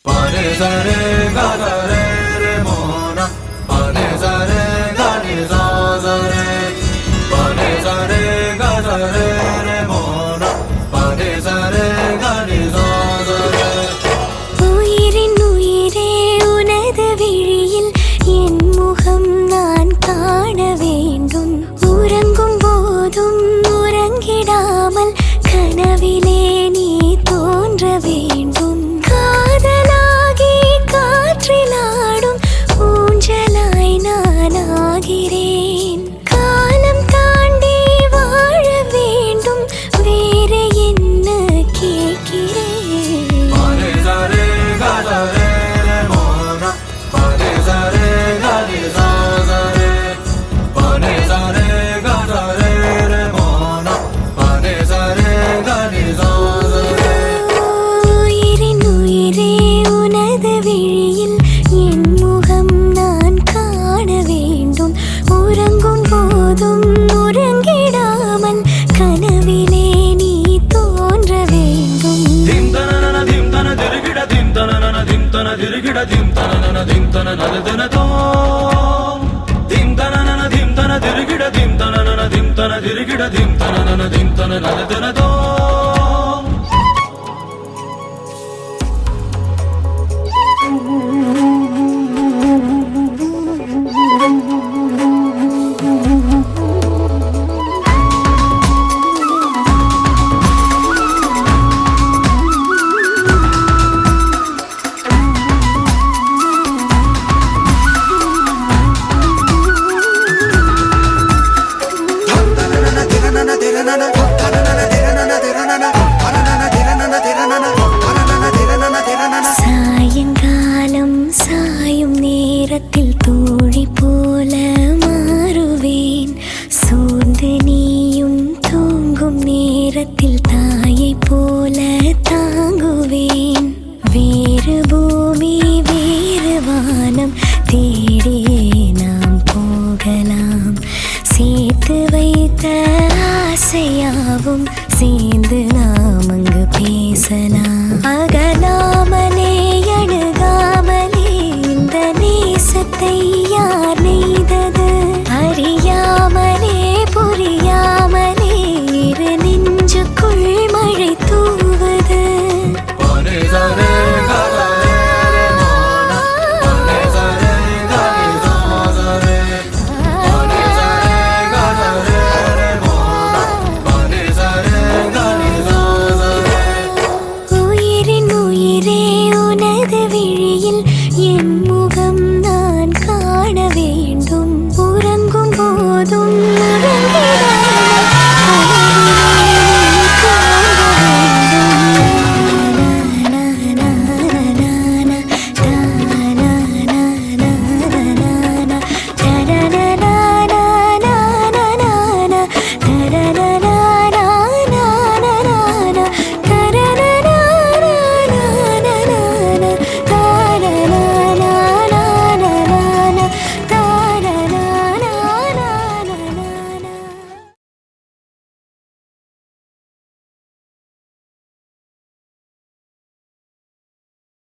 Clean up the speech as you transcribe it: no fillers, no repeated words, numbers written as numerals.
Pare sa re ga sa re re mo na. Pare sa re ga ni sa re. Pare sa re ga sa re re mo na. Pare sa re ga ni sa re. உயிரின் உயிரே உனது விழியில் என் முகம் நான் காண வேண்டும். உறங்கும் போதும் உறங்கிடாமல் கனவிலே நீ தோன்ற வேண்டும். காதலாகி காற்றிலாடும் ஊஞ்சலாய் நான் ஆகிறேன். காலம் தாண்டி வாழ வேண்டும், வேற என்ன கேட்கிறேன். Pare sa re ga sa re re mo na. Pare sa re ga ni sa re. Pare sa re ga sa re re mo na. Pare sa re ga ni sa re. உயிரின் உயிரே உனது விழியில் என் முகம் நான் காண வேண்டும். உறங்கும் போதும் உறங்கிடாமல் கனவிலே நீ தோன்ற வேண்டும். Dim tanana dim tana dirigida dim tanana dim tana dirigida dim tanana dim tana nadana to. Dim tanana dim tana dirigida dim tanana dim tana dirigida dim tanana dim tana nadana to.